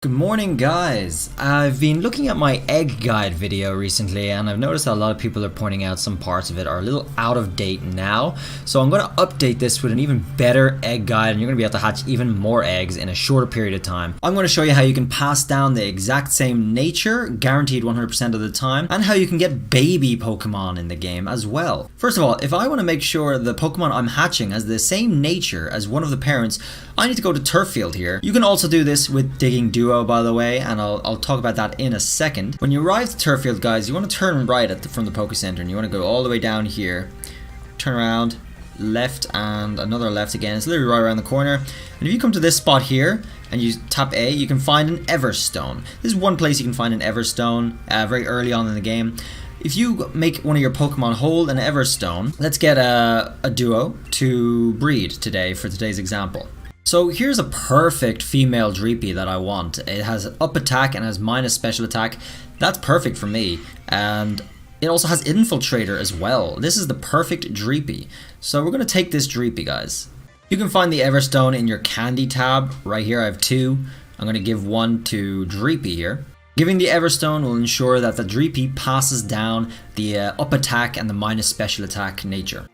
Good morning guys, I've been looking at my egg guide video recently and I've noticed that a lot of people are pointing out some parts of it are a little out of date now. So I'm going to update this with an even better egg guide and you're going to be able to hatch even more eggs in a shorter period of time. I'm going to show you how you can pass down the exact same nature, guaranteed 100% of the time, and how you can get baby Pokemon in the game as well. First of all, if I want to make sure the Pokemon I'm hatching has the same nature as one of the parents, I need to go to Turffield here. You can also do this with Digging Duo, by the way, and I'll talk about that in a second. When you arrive to Turffield, guys, you want to turn right from the Poke Center, and you want to go all the way down here, turn around, left, and another left again. It's literally right around the corner. And if you come to this spot here, and you tap A, you can find an Everstone. This is one place you can find an Everstone very early on in the game. If you make one of your Pokemon hold an Everstone, let's get a duo to breed today for today's example. So here's a perfect female Dreepy that I want. It has up attack and has minus special attack. That's perfect for me. And it also has Infiltrator as well. This is the perfect Dreepy. So we're going to take this Dreepy, guys. You can find the Everstone in your Candy tab. Right here I have two. I'm going to give one to Dreepy here. Giving the Everstone will ensure that the Dreepy passes down the up attack and the minus special attack nature.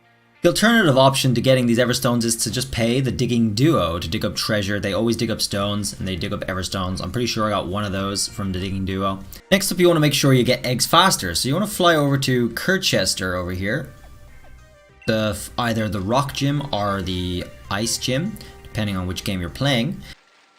The alternative option to getting these Everstones is to just pay the Digging Duo to dig up treasure. They always dig up stones and they dig up Everstones. I'm pretty sure I got one of those from the Digging Duo. Next up, you want to make sure you get eggs faster. So you want to fly over to Kirchester over here. Either the Rock Gym or the Ice Gym, depending on which game you're playing.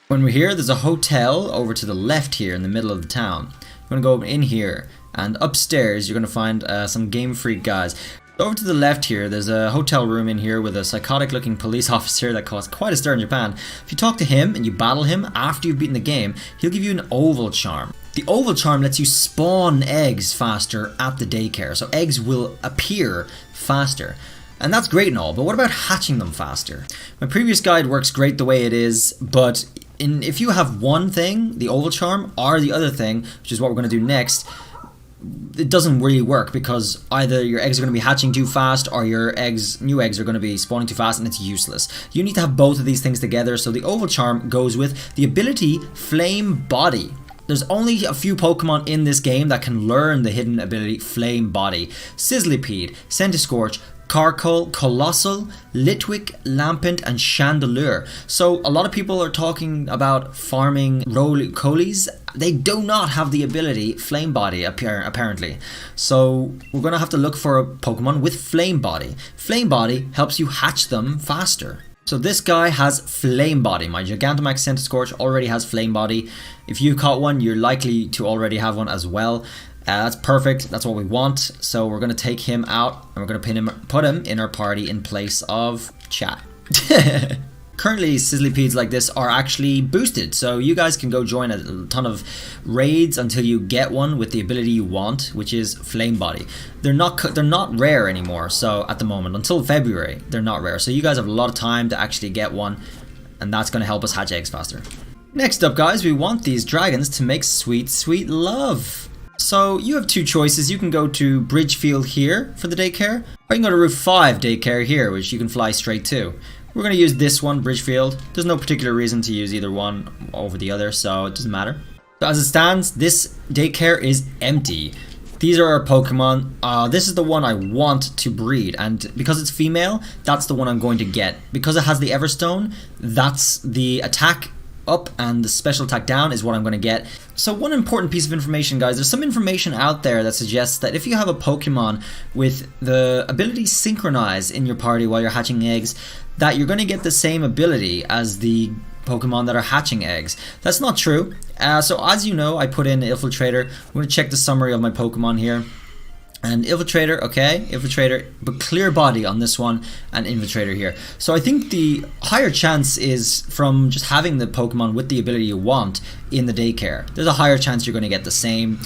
When we're here, there's a hotel over to the left here in the middle of the town. You're going to go in here and upstairs you're going to find some Game Freak guys. Over to the left here, there's a hotel room in here with a psychotic looking police officer that caused quite a stir in Japan. If you talk to him and you battle him after you've beaten the game, he'll give you an oval charm. The oval charm lets you spawn eggs faster at the daycare, so eggs will appear faster. And that's great and all, but what about hatching them faster? My previous guide works great the way it is, but if you have one thing, the oval charm, or the other thing, which is what we're going to do next, it doesn't really work because either your eggs are going to be hatching too fast or your new eggs are going to be spawning too fast and it's useless. You need to have both of these things together, so the oval charm goes with the ability Flame Body. There's only a few Pokemon in this game that can learn the hidden ability Flame Body. Sizzlipede, Centiskorch, Carkol, Colossal, Litwick, Lampent, and Chandelure. So a lot of people are talking about farming Roly-Colies. They do not have the ability Flame Body apparently. So we're going to have to look for a Pokemon with Flame Body. Flame Body helps you hatch them faster. So this guy has Flame Body. My Gigantamax Centiskorch already has Flame Body. If you caught one, you're likely to already have one as well. That's perfect, that's what we want. So we're going to take him out and we're going to put him in our party in place of Chat. Currently, Sizzlipedes like this are actually boosted, so you guys can go join a ton of raids until you get one with the ability you want, which is Flame Body. They're not rare anymore, so at the moment, until February, they're not rare. So you guys have a lot of time to actually get one, and that's going to help us hatch eggs faster. Next up, guys, we want these dragons to make sweet, sweet love. So you have two choices. You can go to Bridgefield here for the daycare, or you can go to Route 5 daycare here, which you can fly straight to. We're going to use this one, Bridgefield. There's no particular reason to use either one over the other, so it doesn't matter. So as it stands, this daycare is empty. These are our Pokemon. This is the one I want to breed, and because it's female, that's the one I'm going to get. Because it has the Everstone, that's the attack up and the special attack down is what I'm going to get. So one important piece of information, guys, there's some information out there that suggests that if you have a Pokemon with the ability Synchronize in your party while you're hatching eggs, that you're going to get the same ability as the Pokemon that are hatching eggs. That's not true. So as you know, I put in Infiltrator. I'm going to check the summary of my Pokemon here. And Infiltrator, okay, Infiltrator, but Clear Body on this one, and Infiltrator here. So I think the higher chance is from just having the Pokemon with the ability you want in the daycare. There's a higher chance you're going to get the same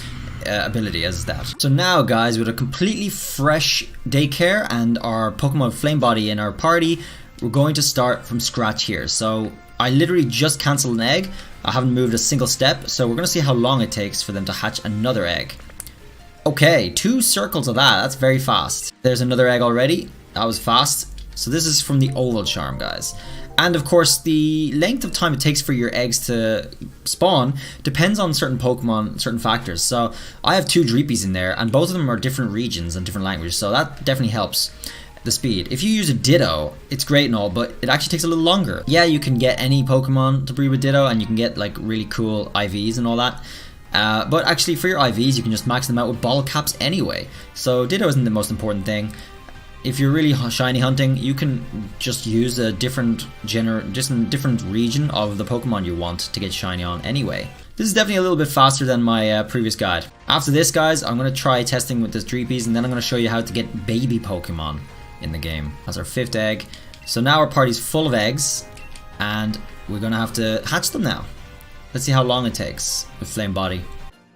ability as that. So now, guys, with a completely fresh daycare and our Pokemon Flame Body in our party, we're going to start from scratch here. So I literally just cancelled an egg. I haven't moved a single step, so we're going to see how long it takes for them to hatch another egg. Okay, 2 circles of that. That's very fast. There's another egg already. That was fast. So this is from the oval charm, guys. And of course, the length of time it takes for your eggs to spawn depends on certain Pokemon, certain factors. So I have 2 Dreepies in there, and both of them are different regions and different languages, so that definitely helps the speed. If you use a Ditto, it's great and all, but it actually takes a little longer. Yeah, you can get any Pokemon to breed with Ditto, and you can get like really cool IVs and all that. But actually for your IVs, you can just max them out with bottle caps anyway. So Ditto isn't the most important thing. If you're really shiny hunting, you can just use a different region of the Pokemon you want to get shiny on anyway. This is definitely a little bit faster than my previous guide. After this, guys, I'm going to try testing with this Dreepies, and then I'm going to show you how to get baby Pokemon in the game. That's our 5th egg. So now our party's full of eggs, and we're going to have to hatch them now. Let's see how long it takes with Flame Body.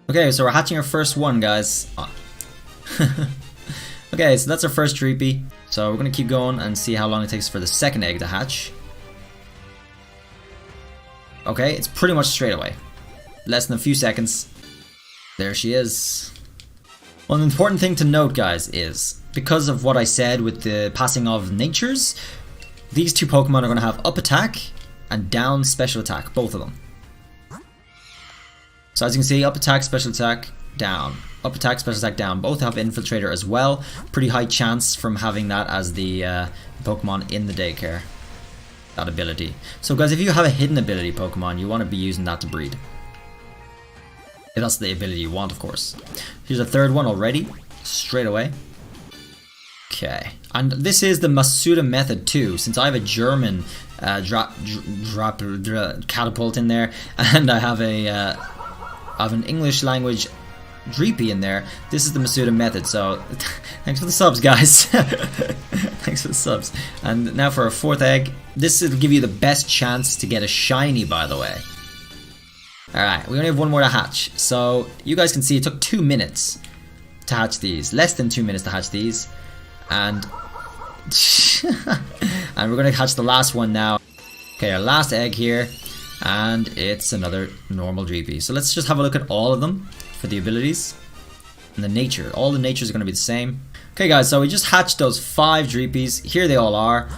Okay, so we're hatching our first one, guys. Okay, so that's our first Dreepy. So we're going to keep going and see how long it takes for the second egg to hatch. Okay, it's pretty much straight away. Less than a few seconds. There she is. Well, an important thing to note, guys, is because of what I said with the passing of natures, these 2 Pokemon are going to have up attack and down special attack, both of them. So as you can see, up attack, special attack, down. Up attack, special attack, down. Both have Infiltrator as well. Pretty high chance from having that as the Pokemon in the daycare. That ability. So guys, if you have a hidden ability Pokemon, you want to be using that to breed. If that's the ability you want, of course. Here's a 3rd one already. Straight away. Okay. And this is the Masuda method too, since I have a German catapult in there, and I have an English language Dreepy in there. This is the Masuda method, so thanks for the subs, guys. Thanks for the subs. And now for our 4th egg. This will give you the best chance to get a shiny, by the way. Alright, we only have 1 more to hatch. So you guys can see it took 2 minutes to hatch these. Less than 2 minutes to hatch these. And and we're going to hatch the last one now. Okay, our last egg here. And it's another normal Dreepy. So let's just have a look at all of them for the abilities. And the nature. All the natures are going to be the same. Okay, guys, so we just hatched those 5 Dreepies. Here they all are.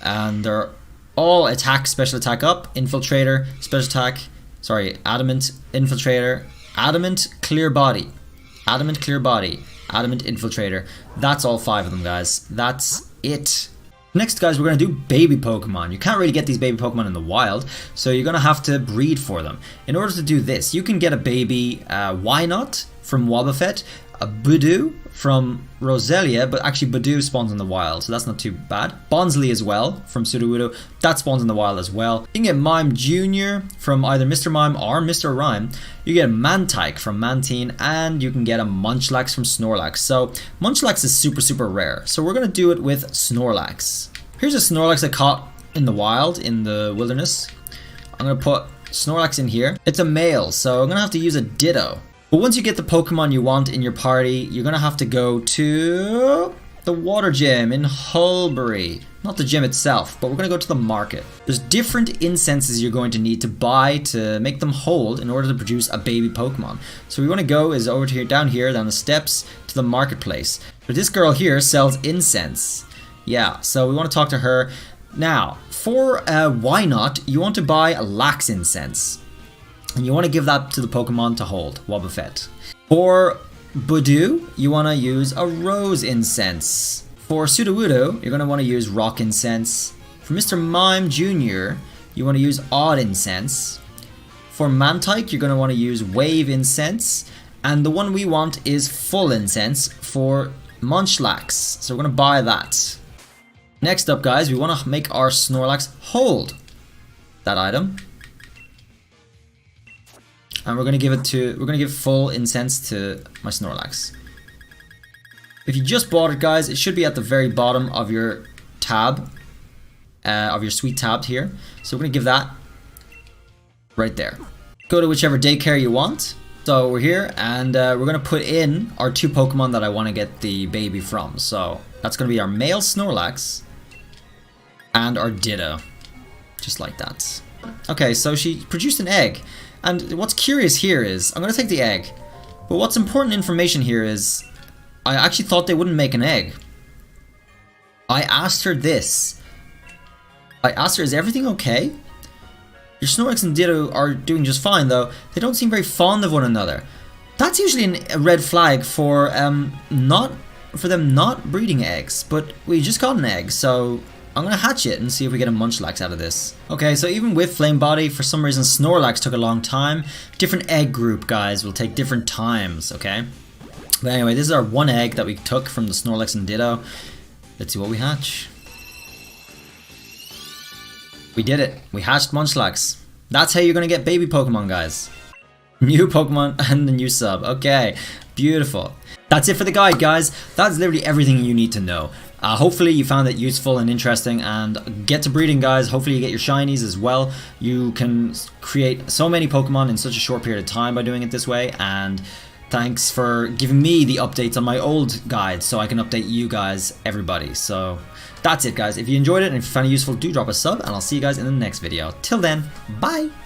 And they're all attack, special attack up, Infiltrator, special attack, sorry, Adamant, Infiltrator, Adamant, Clear Body, Adamant, Clear Body, Adamant, Infiltrator. That's all 5 of them, guys. That's it. Next, guys, we're going to do baby Pokemon. You can't really get these baby Pokemon in the wild, so you're going to have to breed for them. In order to do this, you can get a baby Wynot from Wobbuffet, a Budew from Roselia, but actually Budew spawns in the wild, so that's not too bad. Bonsly as well from Sudowoodo, that spawns in the wild as well. You can get Mime Jr. from either Mr. Mime or Mr. Rhyme. You get a Mantike from Mantine, and you can get a Munchlax from Snorlax. So Munchlax is super rare, so we're going to do it with Snorlax. Here's a Snorlax I caught in the wild, in the wilderness. I'm going to put Snorlax in here. It's a male, so I'm going to have to use a Ditto. But once you get the Pokemon you want in your party, you're going to have to go to the water gym in Hulbury. Not the gym itself, but we're going to go to the market. There's different incenses you're going to need to buy to make them hold in order to produce a baby Pokemon. So we want to go is over to here, down the steps to the marketplace. But this girl here sells incense. Yeah, so we want to talk to her. Now, for Wynot, you want to buy a Lax incense. And you want to give that to the Pokemon to hold, Wobbuffet. For Budew, you want to use a Rose Incense. For Sudowoodo, you're going to want to use Rock Incense. For Mr. Mime Jr., you want to use Odd Incense. For Mantike, you're going to want to use Wave Incense. And the one we want is Full Incense for Munchlax. So we're going to buy that. Next up, guys, we want to make our Snorlax hold that item. And we're gonna give full incense to my Snorlax. If you just bought it, guys, it should be at the very bottom of your tab, of your sweet tab here. So we're gonna give that right there. Go to whichever daycare you want. So we're here, and we're gonna put in our 2 Pokemon that I want to get the baby from. So that's gonna be our male Snorlax and our Ditto, just like that. Okay, so she produced an egg. And what's curious here is, I'm going to take the egg, but what's important information here is, I actually thought they wouldn't make an egg. I asked her this. I asked her, is everything okay? Your Snorlax and Ditto are doing just fine, though they don't seem very fond of one another. That's usually a red flag for them not breeding eggs, but we just got an egg, so I'm gonna hatch it and see if we get a Munchlax out of this. Okay, so even with Flame Body, for some reason Snorlax took a long time. Different egg group, guys, will take different times, okay? But anyway, this is our one egg that we took from the Snorlax and Ditto. Let's see what we hatch. We did it. We hatched Munchlax. That's how you're gonna get baby Pokemon, guys. New Pokemon and the new sub. Okay, beautiful. That's it for the guide, guys. That's literally everything you need to know. Hopefully you found it useful and interesting, and get to breeding, guys. Hopefully you get your shinies as well. You can create so many Pokemon in such a short period of time by doing it this way, and thanks for giving me the updates on my old guides so I can update you guys, everybody. So that's it, guys. If you enjoyed it and if you found it useful, do drop a sub, and I'll see you guys in the next video. Till then, bye!